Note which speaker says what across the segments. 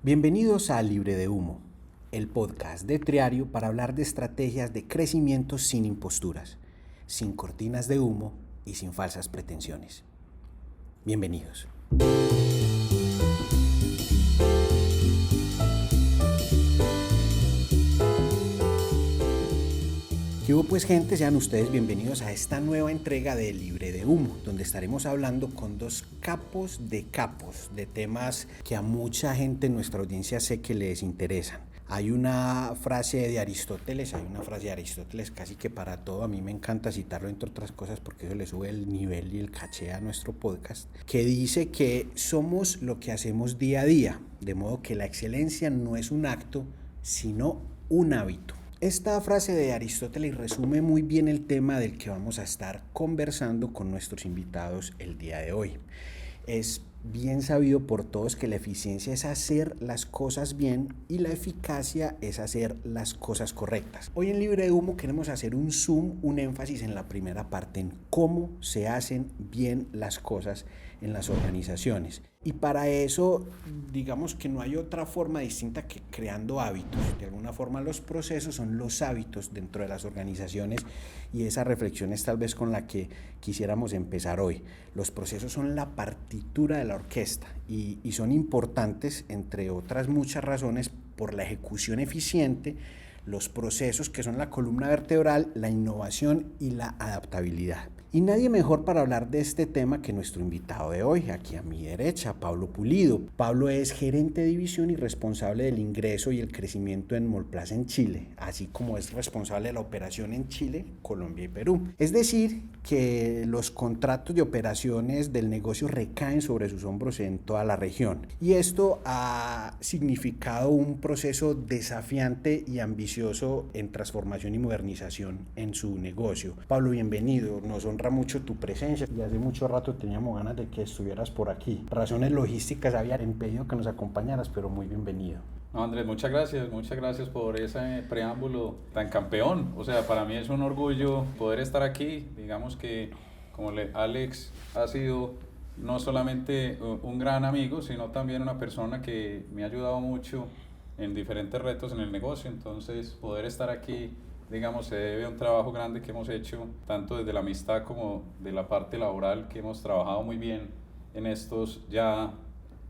Speaker 1: Bienvenidos a Libre de Humo, el podcast de Triario para hablar de estrategias de crecimiento sin imposturas, sin cortinas de humo y sin falsas pretensiones. Bienvenidos. ¿Qué hubo pues, gente? Sean ustedes bienvenidos a esta nueva entrega de Libre de Humo, donde estaremos hablando con dos capos de temas que a mucha gente en nuestra audiencia sé que les interesan. Hay una frase de Aristóteles casi que para todo, a mí me encanta citarlo entre otras cosas porque eso le sube el nivel y el caché a nuestro podcast, que dice que somos lo que hacemos día a día, de modo que la excelencia no es un acto, sino un hábito. Esta frase de Aristóteles resume muy bien el tema del que vamos a estar conversando con nuestros invitados el día de hoy. Es bien sabido por todos que la eficiencia es hacer las cosas bien y la eficacia es hacer las cosas correctas. Hoy en Libre de Humo queremos hacer un énfasis en la primera parte, en cómo se hacen bien las cosas en las organizaciones. Y para eso, digamos que no hay otra forma distinta que creando hábitos. De alguna forma los procesos son los hábitos dentro de las organizaciones y esa reflexión es tal vez con la que quisiéramos empezar hoy. Los procesos son la partitura de la orquesta y son importantes, entre otras muchas razones, por la ejecución eficiente, los procesos que son la columna vertebral, la innovación y la adaptabilidad. Y nadie mejor para hablar de este tema que nuestro invitado de hoy, aquí a mi derecha, Pablo Pulido. Pablo es gerente de división y responsable del ingreso y el crecimiento en Mallplaza en Chile, así como es responsable de la operación en Chile, Colombia y Perú. Es decir, que los contratos de operaciones del negocio recaen sobre sus hombros en toda la región. Y esto ha significado un proceso desafiante y ambicioso en transformación y modernización en su negocio. Pablo, bienvenido. Nos honra mucho tu presencia y hace mucho rato teníamos ganas de que estuvieras por aquí. Razones logísticas habían impedido que nos acompañaras, pero muy bienvenido.
Speaker 2: No, Andrés, muchas gracias por ese preámbulo tan campeón. O sea, para mí es un orgullo poder estar aquí. Digamos que Alex ha sido no solamente un gran amigo, sino también una persona que me ha ayudado mucho en diferentes retos en el negocio. Entonces, poder estar aquí, digamos, se debe a un trabajo grande que hemos hecho, tanto desde la amistad como de la parte laboral, que hemos trabajado muy bien en estos ya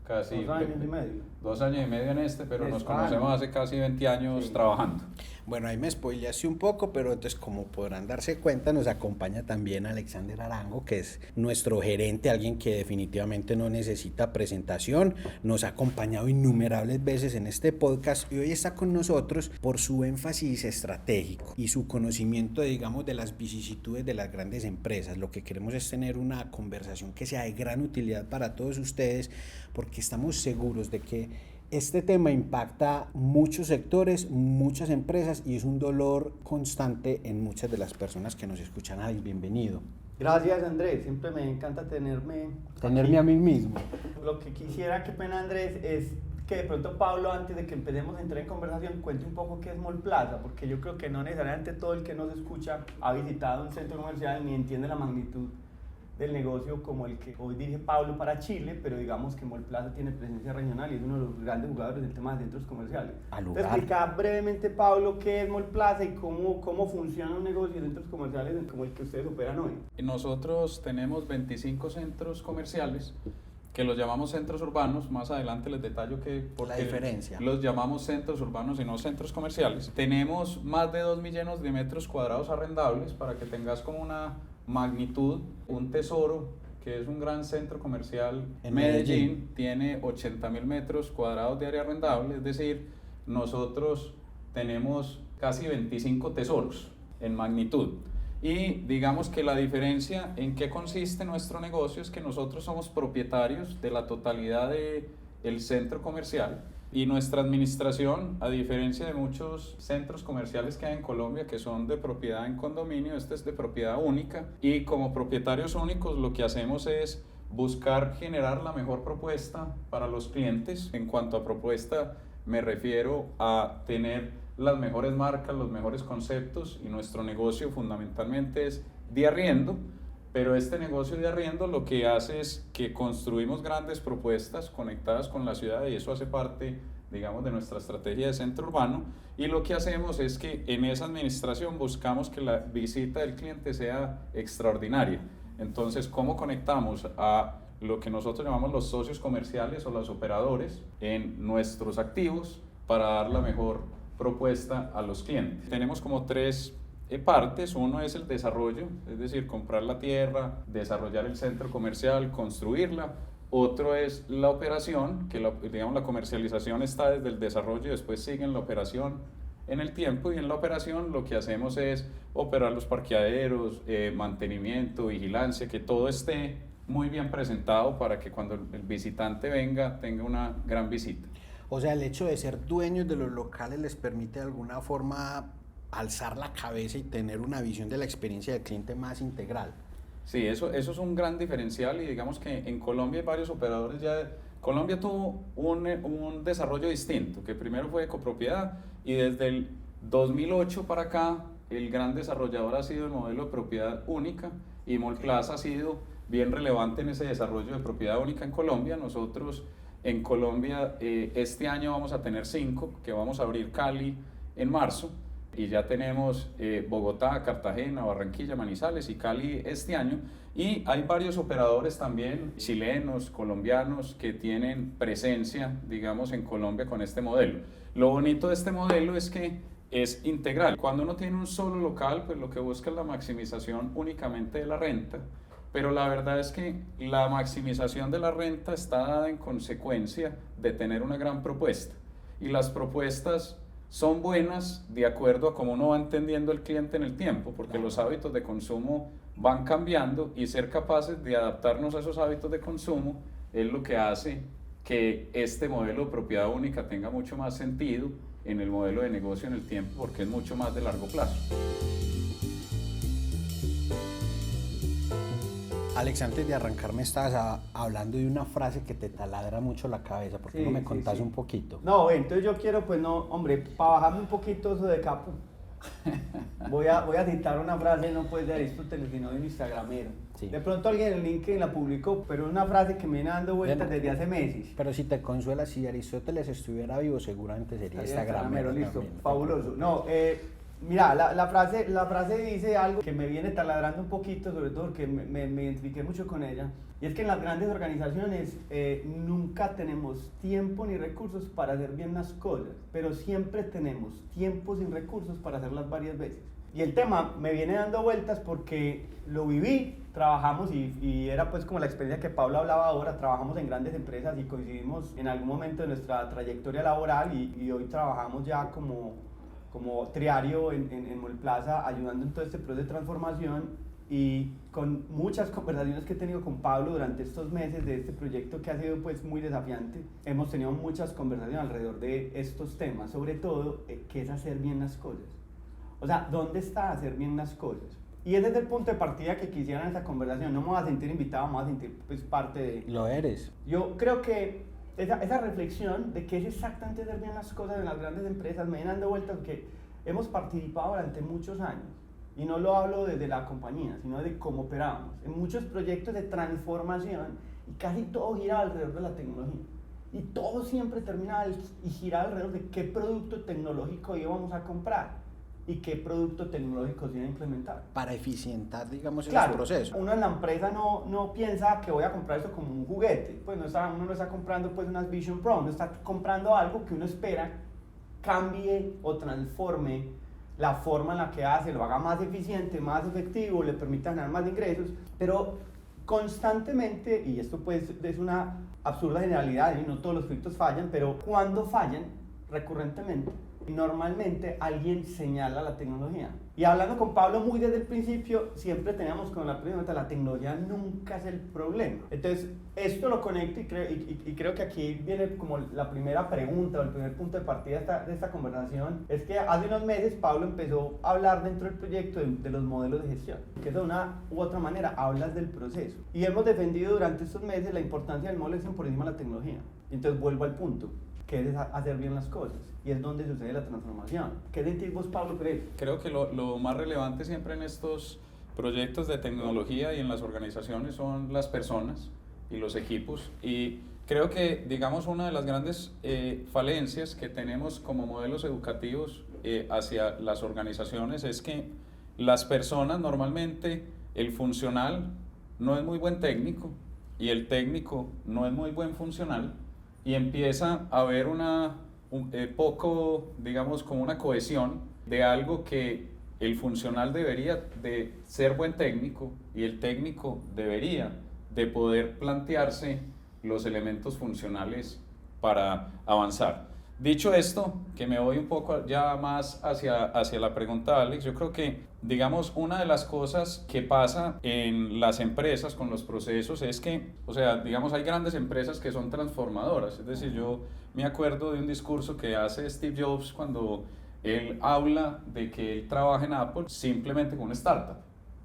Speaker 2: casi
Speaker 3: 2 años y medio.
Speaker 2: 2 años y medio en pero nos conocemos hace casi 20 años trabajando.
Speaker 1: Bueno, ahí me spoileaste un poco, pero entonces, como podrán darse cuenta, nos acompaña también Alexander Arango, que es nuestro gerente, alguien que definitivamente no necesita presentación. Nos ha acompañado innumerables veces en este podcast y hoy está con nosotros por su énfasis estratégico y su conocimiento, digamos, de las vicisitudes de las grandes empresas. Lo que queremos es tener una conversación que sea de gran utilidad para todos ustedes, porque estamos seguros de que este tema impacta muchos sectores, muchas empresas y es un dolor constante en muchas de las personas que nos escuchan. Ay, bienvenido.
Speaker 3: Gracias, Andrés, siempre me encanta tenerme
Speaker 1: aquí a mí mismo.
Speaker 3: Lo que quisiera, qué pena, Andrés, es que de pronto Pablo, antes de que empecemos a entrar en conversación, cuente un poco qué es Mallplaza, porque yo creo que no necesariamente todo el que nos escucha ha visitado un centro comercial ni entiende la magnitud del negocio como el que hoy dirige Pablo para Chile, pero digamos que Mallplaza tiene presencia regional y es uno de los grandes jugadores del tema de centros comerciales. Explica brevemente, Pablo, qué es Mallplaza y cómo funciona un negocio de centros comerciales como el que ustedes operan hoy.
Speaker 2: Nosotros tenemos 25 centros comerciales que los llamamos centros urbanos. Más adelante les detallo por
Speaker 1: la
Speaker 2: qué
Speaker 1: diferencia.
Speaker 2: Los llamamos centros urbanos y no centros comerciales. Tenemos más de 2 millones de metros cuadrados arrendables, para que tengas como una magnitud. Un Tesoro, que es un gran centro comercial en Medellín, tiene 80.000 metros cuadrados de área arrendable, es decir, nosotros tenemos casi 25 Tesoros en magnitud. Y digamos que la diferencia en qué consiste nuestro negocio es que nosotros somos propietarios de la totalidad del centro comercial. Y nuestra administración, a diferencia de muchos centros comerciales que hay en Colombia que son de propiedad en condominio, este es de propiedad única, y como propietarios únicos lo que hacemos es buscar generar la mejor propuesta para los clientes. En cuanto a propuesta, me refiero a tener las mejores marcas, los mejores conceptos, y nuestro negocio fundamentalmente es de arriendo. Pero este negocio de arriendo lo que hace es que construimos grandes propuestas conectadas con la ciudad, y eso hace parte digamos, de nuestra estrategia de centro urbano, y lo que hacemos es que en esa administración buscamos que la visita del cliente sea extraordinaria. Entonces, ¿cómo conectamos a lo que nosotros llamamos los socios comerciales o los operadores en nuestros activos para dar la mejor propuesta a los clientes? Tenemos como tres partes. Uno es el desarrollo, es decir, comprar la tierra, desarrollar el centro comercial, construirla. Otro es la operación, que digamos, la comercialización está desde el desarrollo y después sigue en la operación en el tiempo, y en la operación lo que hacemos es operar los parqueaderos, mantenimiento, vigilancia, que todo esté muy bien presentado para que cuando el visitante venga tenga una gran visita.
Speaker 1: O sea, el hecho de ser dueños de los locales les permite de alguna forma alzar la cabeza y tener una visión de la experiencia del cliente más integral.
Speaker 2: Sí, eso es un gran diferencial, y digamos que en Colombia hay varios operadores ya. Colombia tuvo un desarrollo distinto, que primero fue de copropiedad, y desde el 2008 para acá el gran desarrollador ha sido el modelo de propiedad única, y Mallplaza ha sido bien relevante en ese desarrollo de propiedad única en Colombia. Nosotros en Colombia este año vamos a tener 5, que vamos a abrir Cali en marzo, y ya tenemos Bogotá, Cartagena, Barranquilla, Manizales y Cali este año, y hay varios operadores también chilenos, colombianos, que tienen presencia, digamos, en Colombia con este modelo. Lo bonito de este modelo es que es integral. Cuando uno tiene un solo local, pues lo que busca es la maximización únicamente de la renta, pero la verdad es que la maximización de la renta está dada en consecuencia de tener una gran propuesta, y las propuestas son buenas de acuerdo a cómo uno va entendiendo el cliente en el tiempo, porque los hábitos de consumo van cambiando, y ser capaces de adaptarnos a esos hábitos de consumo es lo que hace que este modelo de propiedad única tenga mucho más sentido en el modelo de negocio en el tiempo, porque es mucho más de largo plazo.
Speaker 1: Alex, antes de arrancar me estabas hablando de una frase que te taladra mucho la cabeza. ¿Por qué no me contás un poquito?
Speaker 3: No, entonces yo quiero, pues no, hombre, para bajarme un poquito eso de capo, voy a citar una frase, no pues de Aristóteles, sino de un instagramero. Sí. De pronto alguien en el LinkedIn la publicó, pero es una frase que me viene dando vueltas desde hace meses.
Speaker 1: Pero si te consuela, si Aristóteles estuviera vivo, seguramente sería instagramero.
Speaker 3: Listo, fabuloso. No, mira, la frase dice algo que me viene taladrando un poquito, sobre todo porque me identifiqué mucho con ella, y es que en las grandes organizaciones nunca tenemos tiempo ni recursos para hacer bien las cosas, pero siempre tenemos tiempo sin recursos para hacerlas varias veces. Y el tema me viene dando vueltas porque lo viví, trabajamos y era pues como la experiencia que Pablo hablaba ahora, trabajamos en grandes empresas y coincidimos en algún momento de nuestra trayectoria laboral, y hoy trabajamos ya como triario en Mallplaza, ayudando en todo este proceso de transformación, y con muchas conversaciones que he tenido con Pablo durante estos meses de este proyecto, que ha sido pues muy desafiante. Hemos tenido muchas conversaciones alrededor de estos temas, sobre todo qué es hacer bien las cosas. O sea, ¿dónde está hacer bien las cosas? Y ese es el punto de partida que quisiera en esta conversación. No me voy a sentir invitado, me voy a sentir pues parte de...
Speaker 1: Lo eres.
Speaker 3: Yo creo que esa reflexión de qué es exactamente hacer bien las cosas en las grandes empresas me viene dando vueltas, porque hemos participado durante muchos años, y no lo hablo desde la compañía, sino de cómo operamos, en muchos proyectos de transformación, y casi todo gira alrededor de la tecnología, y todo siempre termina y gira alrededor de qué producto tecnológico íbamos a comprar y qué producto tecnológico se iba a implementar.
Speaker 1: Para eficientar, digamos,
Speaker 3: claro,
Speaker 1: ese proceso.
Speaker 3: Uno en la empresa no piensa que voy a comprar esto como un juguete, pues uno no está comprando pues unas Vision Pro, uno está comprando algo que uno espera cambie o transforme la forma en la que hace, lo haga más eficiente, más efectivo, le permita ganar más ingresos, pero constantemente, y esto pues es una absurda generalidad, y no todos los proyectos fallan, pero cuando fallan, recurrentemente, normalmente alguien señala la tecnología. Y hablando con Pablo muy desde el principio, siempre teníamos con la pregunta, la tecnología nunca es el problema. Entonces, esto lo conecto y creo que aquí viene como la primera pregunta o el primer punto de partida de esta conversación, es que hace unos meses Pablo empezó a hablar dentro del proyecto de los modelos de gestión, que de una u otra manera hablas del proceso. Y hemos defendido durante estos meses la importancia del modelo de gestión por encima de la tecnología. Entonces vuelvo al punto, que es hacer bien las cosas, y es donde sucede la transformación. ¿Qué sentís vos, Pablo, crees?
Speaker 2: Creo que lo más relevante siempre en estos proyectos de tecnología y en las organizaciones son las personas y los equipos, y Creo que, digamos, una de las grandes falencias que tenemos como modelos educativos hacia las organizaciones es que las personas normalmente, el funcional no es muy buen técnico y el técnico no es muy buen funcional, y empieza a haber poco, digamos, como una cohesión de algo que el funcional debería de ser buen técnico y el técnico debería de poder plantearse los elementos funcionales para avanzar. Dicho esto, que me voy un poco ya más hacia la pregunta, Alex, yo creo que, digamos, una de las cosas que pasa en las empresas con los procesos es que, o sea, digamos, hay grandes empresas que son transformadoras. Es decir, yo me acuerdo de un discurso que hace Steve Jobs cuando él habla de que él trabaja en Apple simplemente con una startup,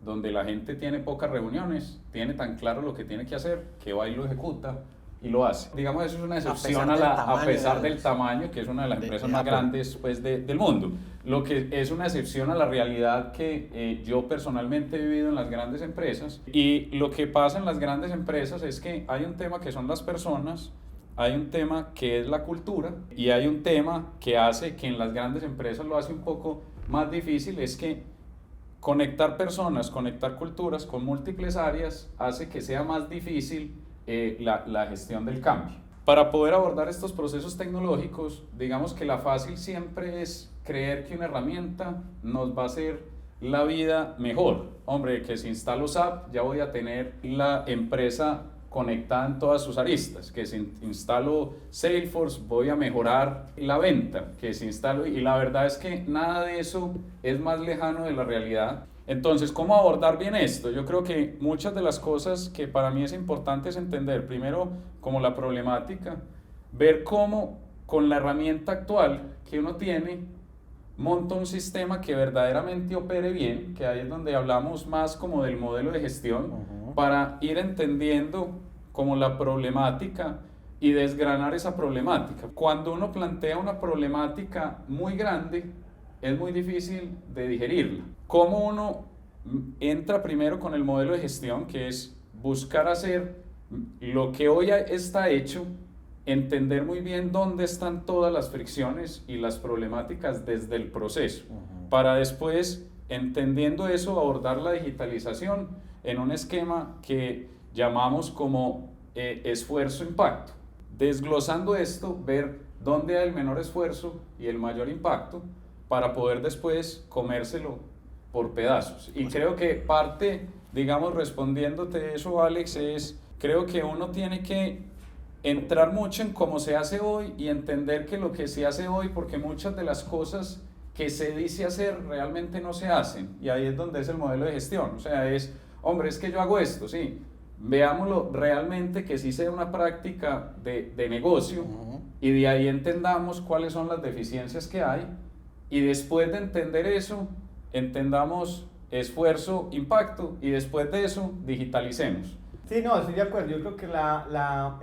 Speaker 2: donde la gente tiene pocas reuniones, tiene tan claro lo que tiene que hacer, que va y lo ejecuta y lo hace. Digamos, eso es una excepción a pesar del tamaño, que es una de las empresas más grandes pues, del mundo. Lo que es una excepción a la realidad que yo personalmente he vivido en las grandes empresas. Y lo que pasa en las grandes empresas es que hay un tema que son las personas, hay un tema que es la cultura, y hay un tema que hace que en las grandes empresas lo hace un poco más difícil, es que conectar personas, conectar culturas con múltiples áreas hace que sea más difícil la gestión del cambio. Para poder abordar estos procesos tecnológicos, digamos que la fácil siempre es creer que una herramienta nos va a hacer la vida mejor. Hombre, que si instalo SAP ya voy a tener la empresa conectada en todas sus aristas, que si instalo Salesforce voy a mejorar la venta, que si instalo, y la verdad es que nada de eso es más lejano de la realidad. Entonces, ¿cómo abordar bien esto? Yo creo que muchas de las cosas que para mí es importante es entender, primero, como la problemática, ver cómo con la herramienta actual que uno tiene, monta un sistema que verdaderamente opere bien, que ahí es donde hablamos más como del modelo de gestión, para ir entendiendo como la problemática y desgranar esa problemática. Cuando uno plantea una problemática muy grande, es muy difícil de digerirla. ¿Cómo uno entra primero con el modelo de gestión, que es buscar hacer lo que hoy está hecho, entender muy bien dónde están todas las fricciones y las problemáticas desde el proceso, para después, entendiendo eso, abordar la digitalización en un esquema que llamamos como esfuerzo-impacto. Desglosando esto, ver dónde hay el menor esfuerzo y el mayor impacto, para poder después comérselo por pedazos. Y creo que parte, digamos, respondiéndote eso, Alex, creo que uno tiene que entrar mucho en cómo se hace hoy y entender que lo que se hace hoy, porque muchas de las cosas que se dice hacer realmente no se hacen, y ahí es donde es el modelo de gestión. O sea, hombre, es que yo hago esto, sí, veámoslo realmente que sí sea una práctica de negocio, y de ahí entendamos cuáles son las deficiencias que hay. Y después de entender eso, entendamos esfuerzo, impacto, y después de eso, digitalicemos.
Speaker 3: Sí, no, estoy de acuerdo. Yo creo que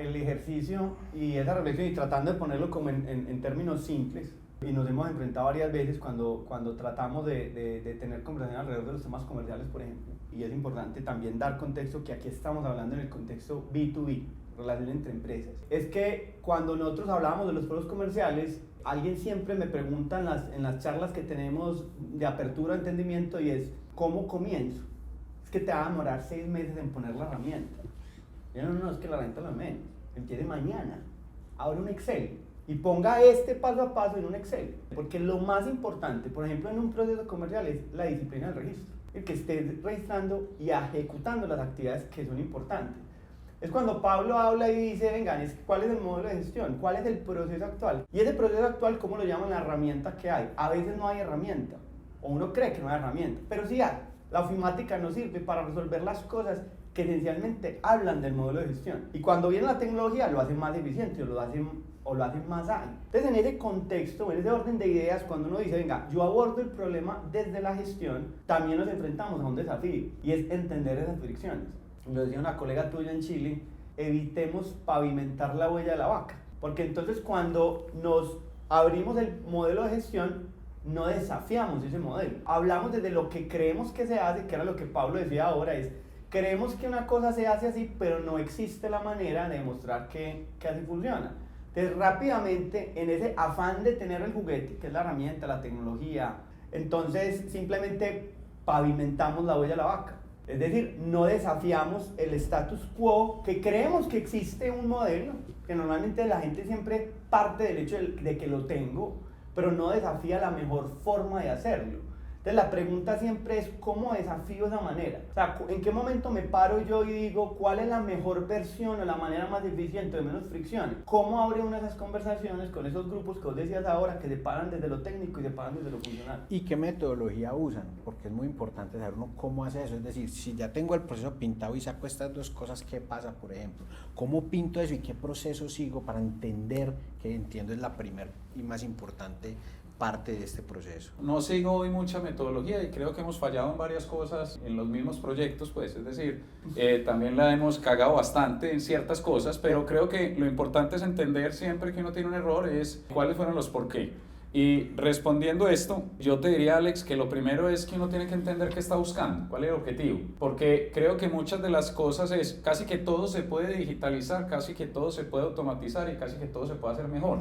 Speaker 3: el ejercicio y esa reflexión, y tratando de ponerlo como en términos simples, y nos hemos enfrentado varias veces cuando tratamos de tener conversación alrededor de los temas comerciales, por ejemplo, y es importante también dar contexto, que aquí estamos hablando en el contexto B2B, relación entre empresas. Es que cuando nosotros hablamos de los foros comerciales, alguien siempre me pregunta en las charlas que tenemos de apertura de entendimiento, y es, ¿cómo comienzo? Es que te va a demorar 6 meses en poner la herramienta. Yo no, es que la herramienta no es menos. Empiece mañana, abre un Excel y ponga este paso a paso en un Excel. Porque lo más importante, por ejemplo, en un proceso comercial, es la disciplina del registro. El que esté registrando y ejecutando las actividades que son importantes. Es cuando Pablo habla y dice, vengan, ¿cuál es el modelo de gestión? ¿Cuál es el proceso actual? Y ese proceso actual, ¿cómo lo llaman? La herramienta que hay. A veces no hay herramienta, o uno cree que no hay herramienta, pero sí hay. La ofimática nos sirve para resolver las cosas que esencialmente hablan del modelo de gestión. Y cuando viene la tecnología, lo hacen más eficiente, o lo hacen más ágil. Entonces, en ese contexto, en ese orden de ideas, cuando uno dice, venga, yo abordo el problema desde la gestión, también nos enfrentamos a un desafío, y es entender esas fricciones. Lo decía una colega tuya en Chile, evitemos pavimentar la huella de la vaca, porque entonces cuando nos abrimos el modelo de gestión, no desafiamos ese modelo. Hablamos desde lo que creemos que se hace, que era lo que Pablo decía ahora, es creemos que una cosa se hace así, pero no existe la manera de demostrar que así funciona. Entonces, rápidamente, en ese afán de tener el juguete, que es la herramienta, la tecnología, entonces simplemente pavimentamos la huella de la vaca. Es decir, no desafiamos el status quo, que creemos que existe un modelo, que normalmente la gente siempre parte del hecho de que lo tengo, pero no desafía la mejor forma de hacerlo. Entonces la pregunta siempre es, ¿cómo desafío esa manera? O sea, ¿en qué momento me paro yo y digo cuál es la mejor versión o la manera más eficiente de menos fricciones? ¿Cómo abre una de esas conversaciones con esos grupos que vos decías ahora que se paran desde lo técnico y se paran desde lo funcional?
Speaker 1: ¿Y qué metodología usan? Porque es muy importante saber uno cómo hace eso. Es decir, si ya tengo el proceso pintado y saco estas dos cosas, ¿qué pasa, por ejemplo? ¿Cómo pinto eso y qué proceso sigo para entender, que entiendo es la primera y más importante parte de este proceso?
Speaker 2: No sigo hoy mucha metodología y creo que hemos fallado en varias cosas en los mismos proyectos, pues, es decir, también la hemos cagado bastante en ciertas cosas, pero creo que lo importante es entender siempre que uno tiene un error es cuáles fueron los por qué. Y respondiendo esto, yo te diría, Alex, que lo primero es que uno tiene que entender qué está buscando, cuál es el objetivo, porque creo que muchas de las cosas es, casi que todo se puede digitalizar, casi que todo se puede automatizar y casi que todo se puede hacer mejor.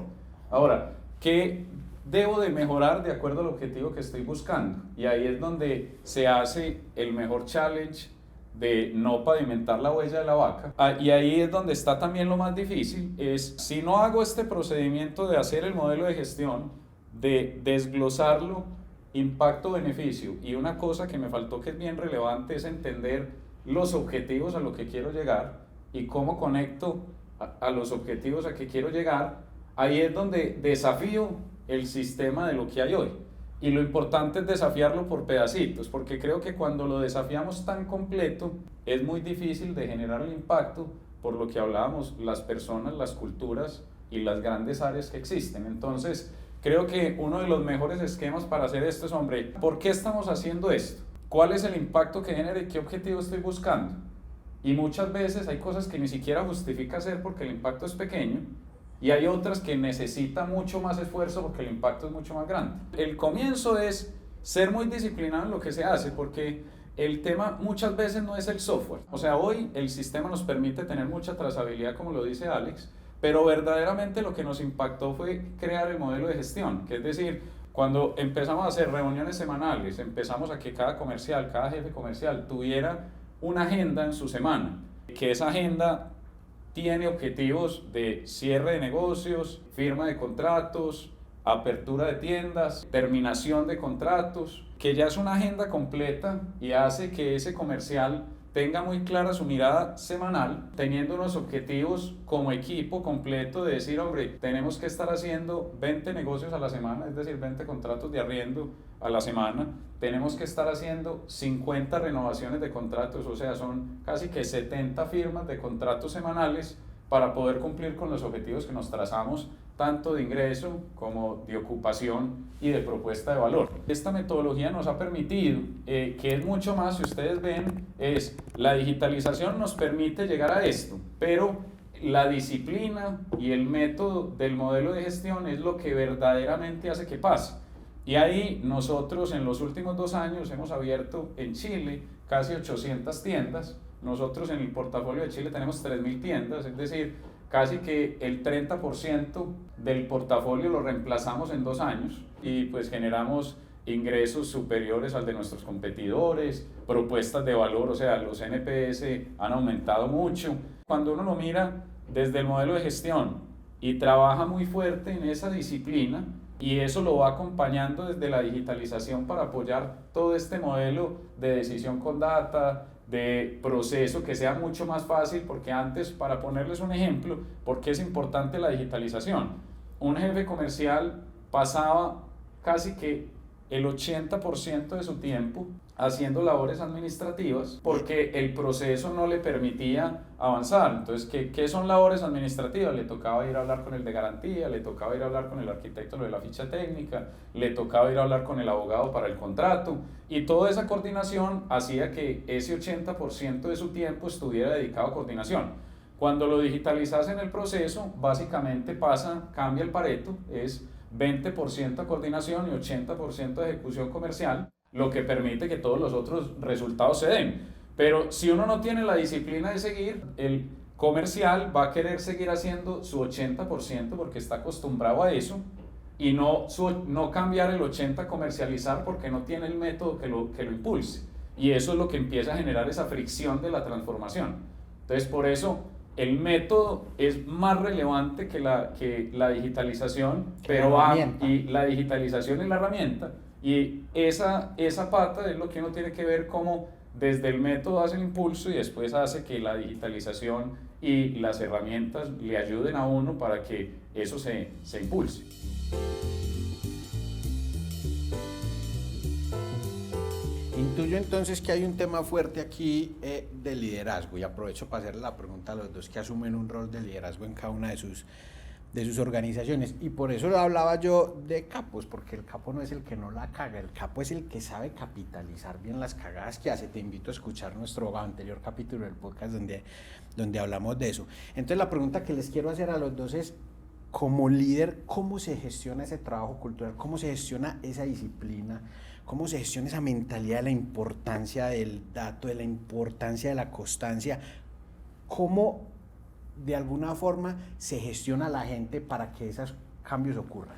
Speaker 2: Ahora, ¿qué debo de mejorar de acuerdo al objetivo que estoy buscando? Y ahí es donde se hace el mejor challenge de no pavimentar la huella de la vaca. Y ahí es donde está también lo más difícil, es si no hago este procedimiento de hacer el modelo de gestión, de desglosarlo, impacto-beneficio, y una cosa que me faltó que es bien relevante es entender los objetivos a los que quiero llegar y cómo conecto a los objetivos a que quiero llegar. Ahí es donde desafío el sistema de lo que hay hoy. Y lo importante es desafiarlo por pedacitos, porque creo que cuando lo desafiamos tan completo, es muy difícil de generar el impacto, por lo que hablábamos, las personas, las culturas y las grandes áreas que existen. Entonces, creo que uno de los mejores esquemas para hacer esto es, hombre, ¿por qué estamos haciendo esto? ¿Cuál es el impacto que genera y qué objetivo estoy buscando? Y muchas veces hay cosas que ni siquiera justifica hacer porque el impacto es pequeño, y hay otras que necesitan mucho más esfuerzo porque el impacto es mucho más grande. El comienzo es ser muy disciplinado en lo que se hace, porque el tema muchas veces no es el software. O sea, hoy el sistema nos permite tener mucha trazabilidad, como lo dice Alex, pero verdaderamente lo que nos impactó fue crear el modelo de gestión, que es decir, cuando empezamos a hacer reuniones semanales, empezamos a que cada comercial, cada jefe comercial tuviera una agenda en su semana, que esa agenda tiene objetivos de cierre de negocios, firma de contratos, apertura de tiendas, terminación de contratos, que ya es una agenda completa y hace que ese comercial tenga muy clara su mirada semanal, teniendo unos objetivos como equipo completo de decir, hombre, tenemos que estar haciendo 20 negocios a la semana, es decir, 20 contratos de arriendo a la semana, tenemos que estar haciendo 50 renovaciones de contratos, o sea, son casi que 70 firmas de contratos semanales para poder cumplir con los objetivos que nos trazamos, tanto de ingreso como de ocupación y de propuesta de valor. Esta metodología nos ha permitido, que es mucho más, si ustedes ven, es la digitalización nos permite llegar a esto, pero la disciplina y el método del modelo de gestión es lo que verdaderamente hace que pase. Y ahí nosotros en los últimos 2 años hemos abierto en Chile casi 800 tiendas. Nosotros en el portafolio de Chile tenemos 3.000 tiendas, es decir, casi que el 30% del portafolio lo reemplazamos en 2 años y pues generamos ingresos superiores al de nuestros competidores, propuestas de valor, o sea, los NPS han aumentado mucho. Cuando uno lo mira desde el modelo de gestión y trabaja muy fuerte en esa disciplina, y eso lo va acompañando desde la digitalización para apoyar todo este modelo de decisión con data, de proceso que sea mucho más fácil, porque antes, para ponerles un ejemplo, ¿por qué es importante la digitalización? Un jefe comercial pasaba casi que el 80% de su tiempo haciendo labores administrativas porque el proceso no le permitía avanzar. Entonces, ¿qué son labores administrativas? Le tocaba ir a hablar con el de garantía, le tocaba ir a hablar con el arquitecto lo de la ficha técnica, le tocaba ir a hablar con el abogado para el contrato, y toda esa coordinación hacía que ese 80% de su tiempo estuviera dedicado a coordinación. Cuando lo digitalizas en el proceso, básicamente cambia el Pareto, es 20% a coordinación y 80% de ejecución comercial, lo que permite que todos los otros resultados se den. Pero si uno no tiene la disciplina de seguir, el comercial va a querer seguir haciendo su 80% porque está acostumbrado a eso y no cambiar el 80%, comercializar porque no tiene el método que lo impulse. Y eso es lo que empieza a generar esa fricción de la transformación. Entonces, por eso el método es más relevante que la digitalización, y la digitalización es la herramienta. Y esa pata es lo que uno tiene que ver cómo desde el método hace el impulso y después hace que la digitalización y las herramientas le ayuden a uno para que eso se impulse.
Speaker 1: Intuyo entonces que hay un tema fuerte aquí de liderazgo, y aprovecho para hacerle la pregunta a los dos que asumen un rol de liderazgo en cada una de sus organizaciones, y por eso hablaba yo de capos, porque el capo no es el que no la caga, el capo es el que sabe capitalizar bien las cagadas que hace. Te invito a escuchar nuestro anterior capítulo del podcast donde hablamos de eso. Entonces la pregunta que les quiero hacer a los dos es, como líder, ¿cómo se gestiona ese trabajo cultural? ¿Cómo se gestiona esa disciplina? ¿Cómo se gestiona esa mentalidad de la importancia del dato, de la importancia de la constancia? ¿Cómo de alguna forma se gestiona a la gente para que esos cambios ocurran?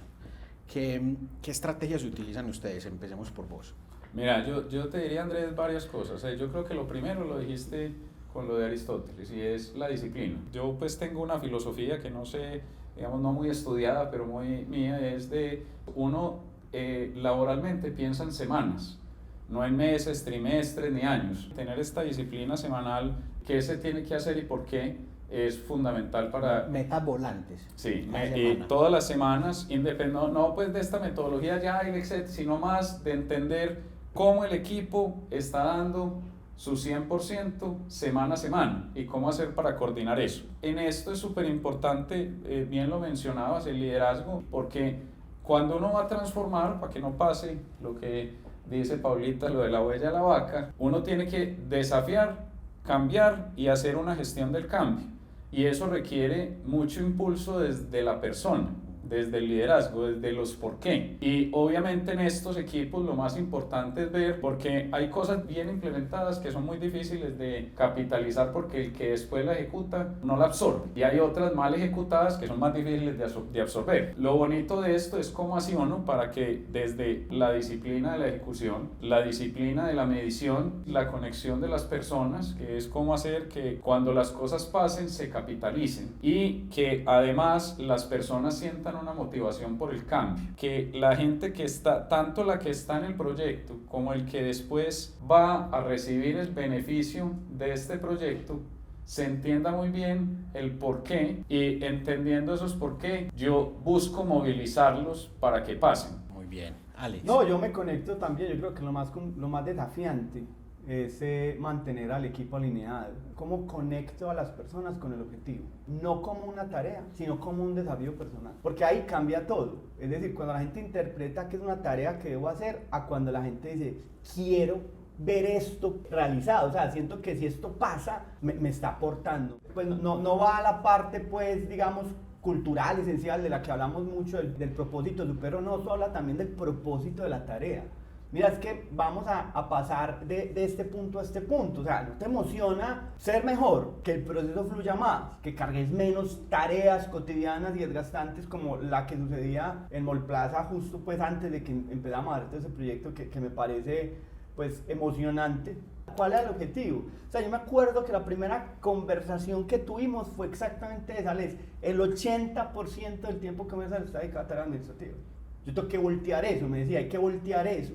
Speaker 1: ¿Qué estrategias utilizan ustedes? Empecemos por vos.
Speaker 2: Mira, yo te diría, Andrés, varias cosas. Yo creo que lo primero lo dijiste con lo de Aristóteles, y es la disciplina. Yo pues tengo una filosofía que no sé, digamos, no muy estudiada, pero muy mía, es de uno laboralmente piensa en semanas, no en meses, trimestres ni años. Tener esta disciplina semanal, qué se tiene que hacer y por qué, es fundamental para...
Speaker 1: Metas volantes.
Speaker 2: Sí, y todas las semanas, no pues de esta metodología ya, sino más de entender cómo el equipo está dando su 100% semana a semana y cómo hacer para coordinar eso. En esto es súper importante, bien lo mencionabas, el liderazgo, porque cuando uno va a transformar, para que no pase lo que dice Paulita, lo de la huella de la vaca, uno tiene que desafiar, cambiar y hacer una gestión del cambio. Y eso requiere mucho impulso desde la persona, desde el liderazgo, desde los por qué. Y obviamente en estos equipos lo más importante es ver, porque hay cosas bien implementadas que son muy difíciles de capitalizar porque el que después la ejecuta no la absorbe. Y hay otras mal ejecutadas que son más difíciles de absorber. Lo bonito de esto es cómo así uno, para que desde la disciplina de la ejecución, la disciplina de la medición, la conexión de las personas, que es cómo hacer que cuando las cosas pasen se capitalicen y que además las personas sientan una motivación por el cambio, que la gente que está, tanto la que está en el proyecto como el que después va a recibir el beneficio de este proyecto, se entienda muy bien el por qué, y entendiendo esos por qué, yo busco movilizarlos para que pasen.
Speaker 1: Muy bien, Alex.
Speaker 3: No, yo me conecto también. Yo creo que lo más desafiante es mantener al equipo alineado. ¿Cómo conecto a las personas con el objetivo? No como una tarea, sino como un desafío personal. Porque ahí cambia todo. Es decir, cuando la gente interpreta que es una tarea que debo hacer, a cuando la gente dice, quiero ver esto realizado. O sea, siento que si esto pasa, me está aportando. Pues no va a la parte, pues, digamos, cultural, esencial, de la que hablamos mucho, del propósito. Pero no, eso habla también del propósito de la tarea. Mira, es que vamos a pasar de este punto a este punto. O sea, ¿no te emociona ser mejor? Que el proceso fluya más, que cargues menos tareas cotidianas y desgastantes como la que sucedía en Mallplaza justo pues antes de que empezamos a ver todo ese proyecto que me parece pues emocionante. ¿Cuál era el objetivo? O sea, yo me acuerdo que la primera conversación que tuvimos fue exactamente esa, Les. El 80% del tiempo que me está dedicado a tareas administrativas. Yo tengo que voltear eso, me decía, hay que voltear eso.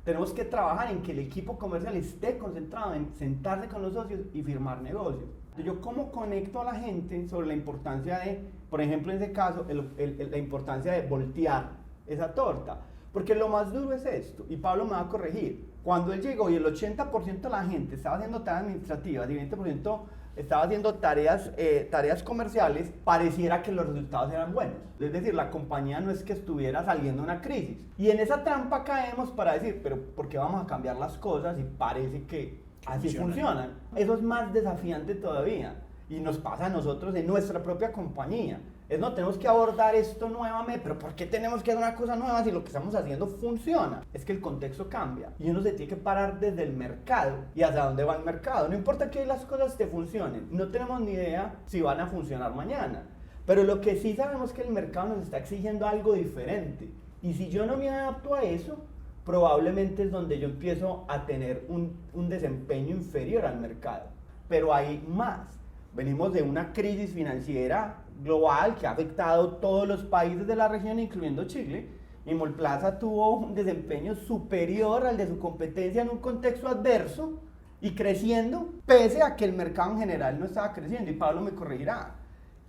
Speaker 3: Tenemos que trabajar en que el equipo comercial esté concentrado en sentarse con los socios y firmar negocios. Yo cómo conecto a la gente sobre la importancia de, por ejemplo en ese caso, la importancia de voltear esa torta. Porque lo más duro es esto, y Pablo me va a corregir. Cuando él llegó y el 80% de la gente estaba haciendo tareas administrativas y el 20% estaba haciendo tareas comerciales, pareciera que los resultados eran buenos. Es decir, la compañía no es que estuviera saliendo de una crisis. Y en esa trampa caemos para decir, pero ¿por qué vamos a cambiar las cosas? Y parece que así funcionan. Eso es más desafiante todavía. Y nos pasa a nosotros en nuestra propia compañía. Es no, tenemos que abordar esto nuevamente, pero ¿por qué tenemos que hacer una cosa nueva si lo que estamos haciendo funciona? Es que el contexto cambia y uno se tiene que parar desde el mercado y hacia dónde va el mercado. No importa que las cosas te funcionen, no tenemos ni idea si van a funcionar mañana, pero lo que sí sabemos es que el mercado nos está exigiendo algo diferente y si yo no me adapto a eso, probablemente es donde yo empiezo a tener un desempeño inferior al mercado. Pero hay más. Venimos de una crisis financiera global que ha afectado todos los países de la región, incluyendo Chile, y Mallplaza tuvo un desempeño superior al de su competencia en un contexto adverso y creciendo, pese a que el mercado en general no estaba creciendo, y Pablo me corregirá.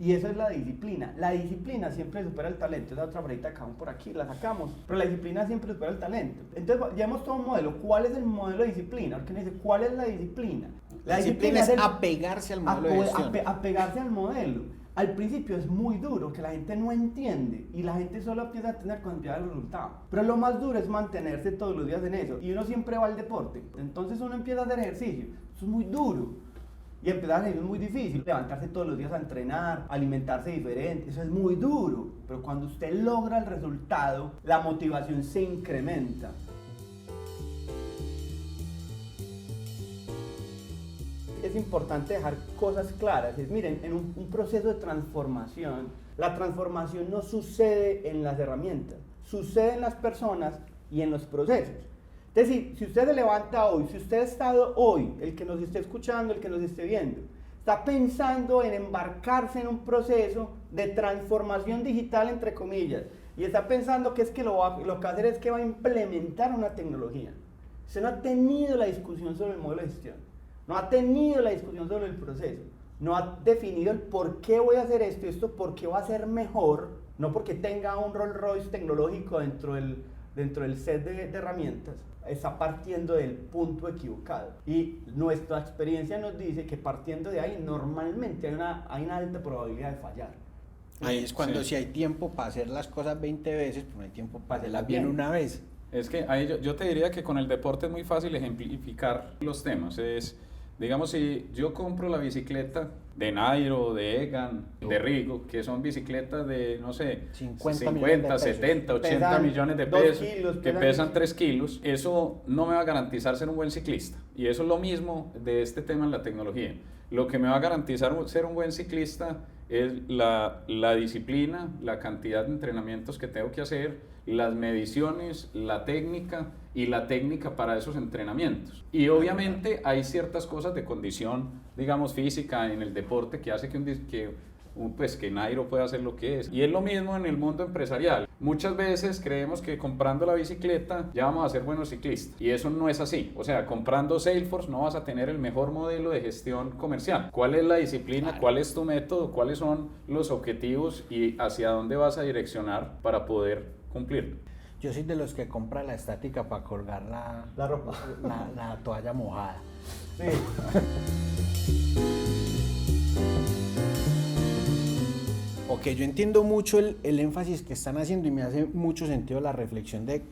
Speaker 3: Y eso es la disciplina. La disciplina siempre supera el talento. Esa otra frase que acabamos por aquí, la sacamos. Pero la disciplina siempre supera el talento. Entonces, ya hemos todo un modelo. ¿Cuál es el modelo de disciplina? Porque me dice, ¿cuál es la disciplina?
Speaker 1: La disciplina es apegarse al modelo de gestión.
Speaker 3: Apegarse al modelo. Al principio es muy duro, que la gente no entiende. Y la gente solo empieza a tener cuando empieza el resultado. Pero lo más duro es mantenerse todos los días en eso. Y uno siempre va al deporte. Entonces uno empieza a hacer ejercicio. Eso es muy duro. Y empezar a es muy difícil, levantarse todos los días a entrenar, alimentarse diferente, eso es muy duro, pero cuando usted logra el resultado, la motivación se incrementa. Es importante dejar cosas claras, miren, en un proceso de transformación, la transformación no sucede en las herramientas, sucede en las personas y en los procesos. Es decir, si usted se levanta hoy, si usted ha estado hoy, el que nos esté escuchando, el que nos esté viendo, está pensando en embarcarse en un proceso de transformación digital, entre comillas, y está pensando que es que lo que va a hacer es que va a implementar una tecnología. Usted no ha tenido la discusión sobre el modelo de gestión, no ha tenido la discusión sobre el proceso, no ha definido el por qué voy a hacer esto por qué va a ser mejor, no porque tenga un Rolls Royce tecnológico dentro del set de herramientas, está partiendo del punto equivocado. Y nuestra experiencia nos dice que partiendo de ahí normalmente hay una alta probabilidad de fallar.
Speaker 1: Ahí es cuando si hay tiempo para hacer las cosas 20 veces, pues no hay tiempo para hacerlas bien una vez.
Speaker 2: Es que ahí yo te diría que con el deporte es muy fácil ejemplificar los temas. Digamos, si yo compro la bicicleta de Nairo, de Egan, de Rigo, que son bicicletas de, no sé, 50 70, 80 millones de pesos, que pesan 3 kilos, eso no me va a garantizar ser un buen ciclista. Y eso es lo mismo de este tema en la tecnología. Lo que me va a garantizar ser un buen ciclista es la disciplina, la cantidad de entrenamientos que tengo que hacer, las mediciones, la técnica y la técnica para esos entrenamientos. Y obviamente hay ciertas cosas de condición, digamos, física en el deporte que hace que Nairo pueda hacer lo que es. Y es lo mismo en el mundo empresarial. Muchas veces creemos que comprando la bicicleta ya vamos a ser buenos ciclistas. Y eso no es así. O sea, comprando Salesforce no vas a tener el mejor modelo de gestión comercial. ¿Cuál es la disciplina? ¿Cuál es tu método? ¿Cuáles son los objetivos? Y hacia dónde vas a direccionar para poder cumplir.
Speaker 1: Yo soy de los que compra la estática para colgar
Speaker 3: la ropa,
Speaker 1: la toalla mojada.
Speaker 3: Sí.
Speaker 1: Ok, yo entiendo mucho el énfasis que están haciendo y me hace mucho sentido la reflexión de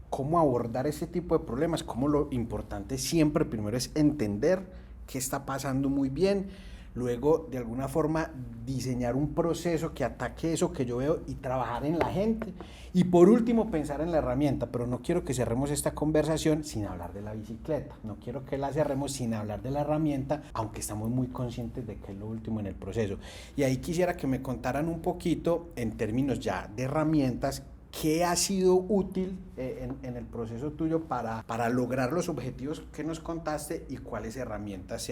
Speaker 1: cómo abordar este tipo de problemas, cómo lo importante siempre primero es entender qué está pasando muy bien, luego de alguna forma diseñar un proceso que ataque eso que yo veo y trabajar en la gente y por último pensar en la herramienta, pero no quiero que cerremos esta conversación sin hablar de la bicicleta, no quiero que la cerremos sin hablar de la herramienta, aunque estamos muy conscientes de que es lo último en el proceso. Y ahí quisiera que me contaran un poquito en términos ya de herramientas, ¿qué ha sido útil en el proceso tuyo para lograr los objetivos que nos contaste y cuáles herramientas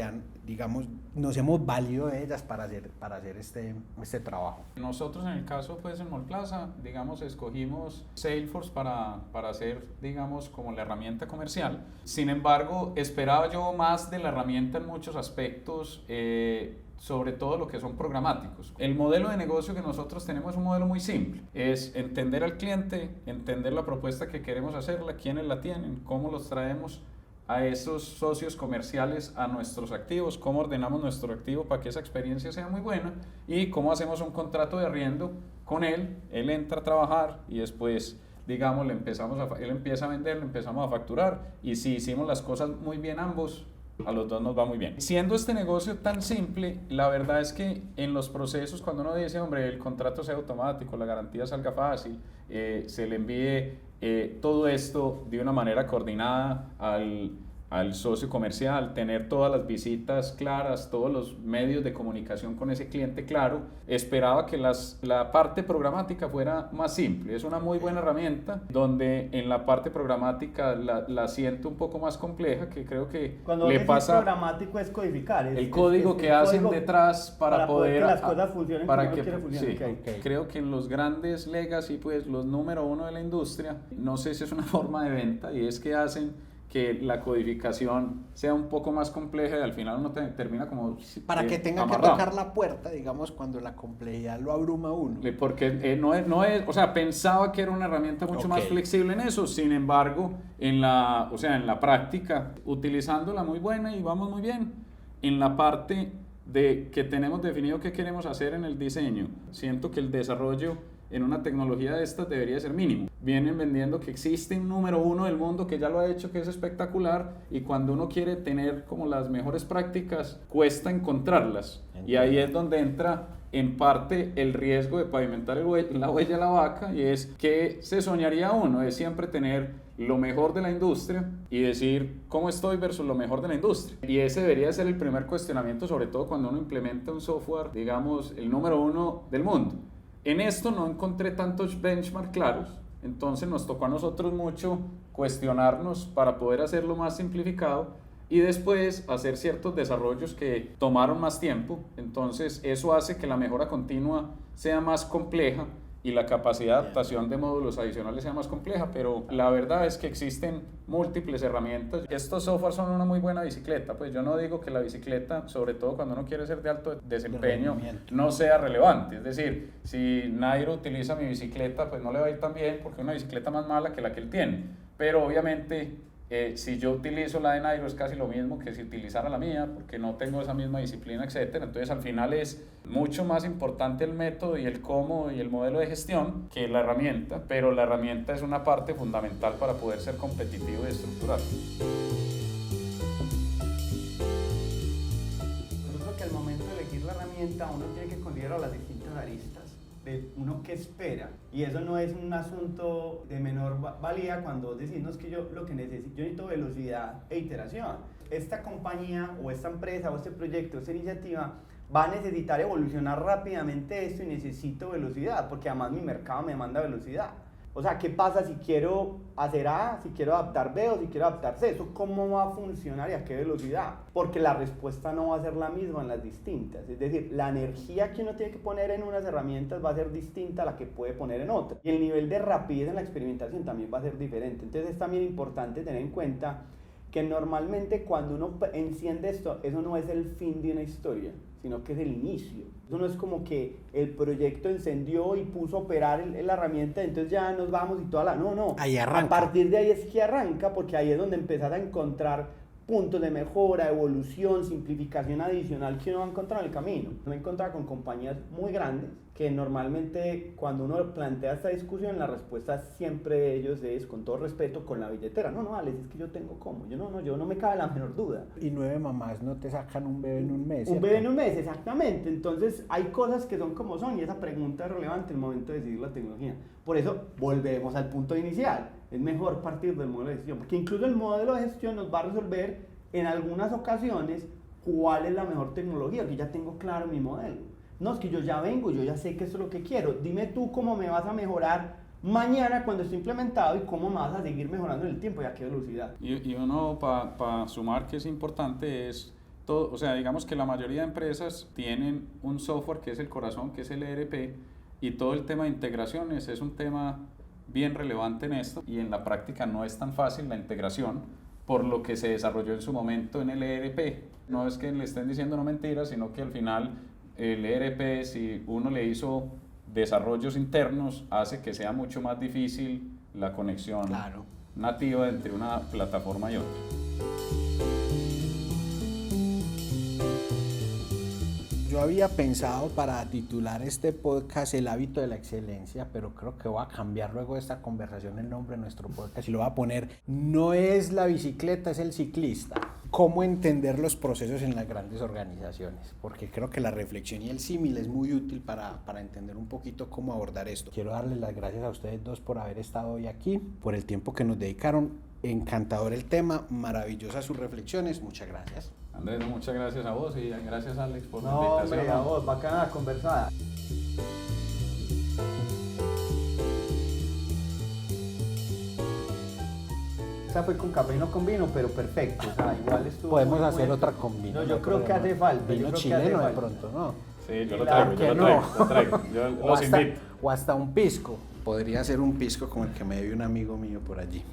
Speaker 1: nos hemos valido de ellas para hacer este trabajo?
Speaker 2: Nosotros en el caso pues en Mallplaza, digamos, escogimos Salesforce para hacer, digamos, como la herramienta comercial. Sin embargo, esperaba yo más de la herramienta en muchos aspectos, sobre todo lo que son programáticos. El modelo de negocio que nosotros tenemos es un modelo muy simple, es entender al cliente, entender la propuesta que queremos hacerla, quiénes la tienen, cómo los traemos a esos socios comerciales a nuestros activos, cómo ordenamos nuestro activo para que esa experiencia sea muy buena y cómo hacemos un contrato de arriendo con él entra a trabajar y después, digamos, él empieza a vender, le empezamos a facturar y si hicimos las cosas muy bien ambos, A los dos nos va muy bien. Siendo este negocio tan simple, la verdad es que en los procesos, cuando uno dice, hombre, el contrato sea automático, la garantía salga fácil, se le envíe todo esto de una manera coordinada al socio comercial, tener todas las visitas claras, todos los medios de comunicación con ese cliente claro, esperaba que la parte programática fuera más simple. Es una muy buena herramienta donde en la parte programática la siento un poco más compleja, que creo que
Speaker 3: cuando
Speaker 2: le pasa...
Speaker 3: programático es codificar.
Speaker 2: El código que hacen detrás para poder
Speaker 3: que las cosas funcionen
Speaker 2: para
Speaker 3: como
Speaker 2: que
Speaker 3: uno quiere funcionar.
Speaker 2: sí,
Speaker 3: Okay.
Speaker 2: Creo que en los grandes legacy, pues los número uno de la industria, no sé si es una forma de venta, y es que hacen que la codificación sea un poco más compleja y al final uno termina como
Speaker 1: para que tenga
Speaker 2: amarrado.
Speaker 1: Que tocar la puerta, digamos, cuando la complejidad lo abruma a uno.
Speaker 2: Porque no es, o sea, pensaba que era una herramienta mucho más flexible en eso, sin embargo, en la práctica, utilizándola muy buena y vamos muy bien. En la parte de que tenemos definido qué queremos hacer en el diseño, siento que el desarrollo en una tecnología de estas debería ser mínimo. Vienen vendiendo que existe un número uno del mundo que ya lo ha hecho, que es espectacular, y cuando uno quiere tener como las mejores prácticas, cuesta encontrarlas. Entiendo. Y ahí es donde entra en parte el riesgo de pavimentar la huella de la vaca, y es que se soñaría uno de siempre tener lo mejor de la industria y decir cómo estoy versus lo mejor de la industria. Y ese debería ser el primer cuestionamiento, sobre todo cuando uno implementa un software, digamos, el número uno del mundo. En esto no encontré tantos benchmarks claros, entonces nos tocó a nosotros mucho cuestionarnos para poder hacerlo más simplificado y después hacer ciertos desarrollos que tomaron más tiempo. Entonces eso hace que la mejora continua sea más compleja y la capacidad de adaptación de módulos adicionales sea más compleja, pero la verdad es que existen múltiples herramientas. Estos softwares son una muy buena bicicleta, pues yo no digo que la bicicleta, sobre todo cuando uno quiere ser de alto desempeño, no sea relevante. Es decir, si Nairo utiliza mi bicicleta, pues no le va a ir tan bien porque es una bicicleta más mala que la que él tiene, pero obviamente si yo utilizo la de Nairo es casi lo mismo que si utilizara la mía, porque no tengo esa misma disciplina, etcétera. Entonces al final es mucho más importante el método y el cómo y el modelo de gestión que la herramienta, pero la herramienta es una parte fundamental para poder ser competitivo y estructural.
Speaker 3: Yo creo que al momento de elegir la herramienta uno tiene que considerar las distintas aristas de uno que espera, y eso no es un asunto de menor valía cuando decís, no, es que yo lo que necesito, yo necesito velocidad e iteración. Esta compañía o esta empresa o este proyecto, esta iniciativa va a necesitar evolucionar rápidamente esto y necesito velocidad, porque además mi mercado me demanda velocidad. O sea, ¿qué pasa si quiero hacer A, si quiero adaptar B o si quiero adaptar C? ¿Eso cómo va a funcionar y a qué velocidad? Porque la respuesta no va a ser la misma en las distintas. Es decir, la energía que uno tiene que poner en unas herramientas va a ser distinta a la que puede poner en otras. Y el nivel de rapidez en la experimentación también va a ser diferente. Entonces es también importante tener en cuenta que normalmente cuando uno enciende esto, eso no es el fin de una historia, sino que es el inicio. Eso no es como que el proyecto encendió y puso a operar la herramienta, entonces ya nos vamos y toda la... No.
Speaker 1: Ahí arranca.
Speaker 3: A partir de ahí es que arranca, porque ahí es donde empezás a encontrar puntos de mejora, evolución, simplificación adicional que uno va a encontrar en el camino. Uno encuentra con compañías muy grandes que normalmente cuando uno plantea esta discusión, la respuesta siempre de ellos es, con todo respeto, con la billetera. No, Alex, es que yo tengo cómo. Yo no me cabe la menor duda.
Speaker 1: Y 9 mamás no te sacan un bebé en un mes.
Speaker 3: Un bebé en un mes, exactamente. Entonces hay cosas que son como son y esa pregunta es relevante en el momento de decidir la tecnología. Por eso volvemos al punto inicial. Es mejor partir del modelo de gestión, porque incluso el modelo de gestión nos va a resolver en algunas ocasiones cuál es la mejor tecnología, que ya tengo claro mi modelo. No, es que yo ya vengo, yo ya sé que eso es lo que quiero. Dime tú cómo me vas a mejorar mañana cuando esté implementado y cómo me vas a seguir mejorando en el tiempo y a qué velocidad.
Speaker 2: Y uno, para sumar que es importante, es todo, o sea, digamos que la mayoría de empresas tienen un software que es el corazón, que es el ERP, y todo el tema de integraciones es un tema bien relevante en esto, y en la práctica no es tan fácil la integración, por lo que se desarrolló en su momento en el ERP. No es que le estén diciendo no mentiras, sino que al final el ERP, si uno le hizo desarrollos internos, hace que sea mucho más difícil la conexión nativa entre una plataforma y otra.
Speaker 1: Yo había pensado para titular este podcast El hábito de la excelencia, pero creo que voy a cambiar luego de esta conversación el nombre de nuestro podcast y lo voy a poner No es la bicicleta, es el ciclista. cómo entender los procesos en las grandes organizaciones, porque creo que la reflexión y el símil es muy útil para entender un poquito cómo abordar esto. Quiero darles las gracias a ustedes dos por haber estado hoy aquí, por el tiempo que nos dedicaron. Encantador el tema, maravillosas sus reflexiones, muchas gracias.
Speaker 2: Andrés, muchas gracias a vos y gracias Alex por la
Speaker 3: No,
Speaker 2: invitación.
Speaker 3: hombre, a vos, bacana la conversada. Esta fue con café y no con vino, pero perfecto, o sea, igual estuvo.
Speaker 1: Podemos
Speaker 3: muy
Speaker 1: hacer
Speaker 3: bueno.
Speaker 1: otra con vino.
Speaker 3: No, yo creo que hace falta.
Speaker 1: Vino
Speaker 3: yo creo que
Speaker 1: chileno
Speaker 3: hace
Speaker 1: de
Speaker 3: falta.
Speaker 1: pronto, ¿no?
Speaker 2: Sí, yo lo
Speaker 3: Claro
Speaker 2: traigo,
Speaker 1: que
Speaker 2: yo lo
Speaker 1: no.
Speaker 2: traigo. Yo
Speaker 1: O
Speaker 2: los
Speaker 1: hasta,
Speaker 2: invito.
Speaker 1: o hasta un pisco. Podría ser un pisco como el que me dio un amigo mío por allí.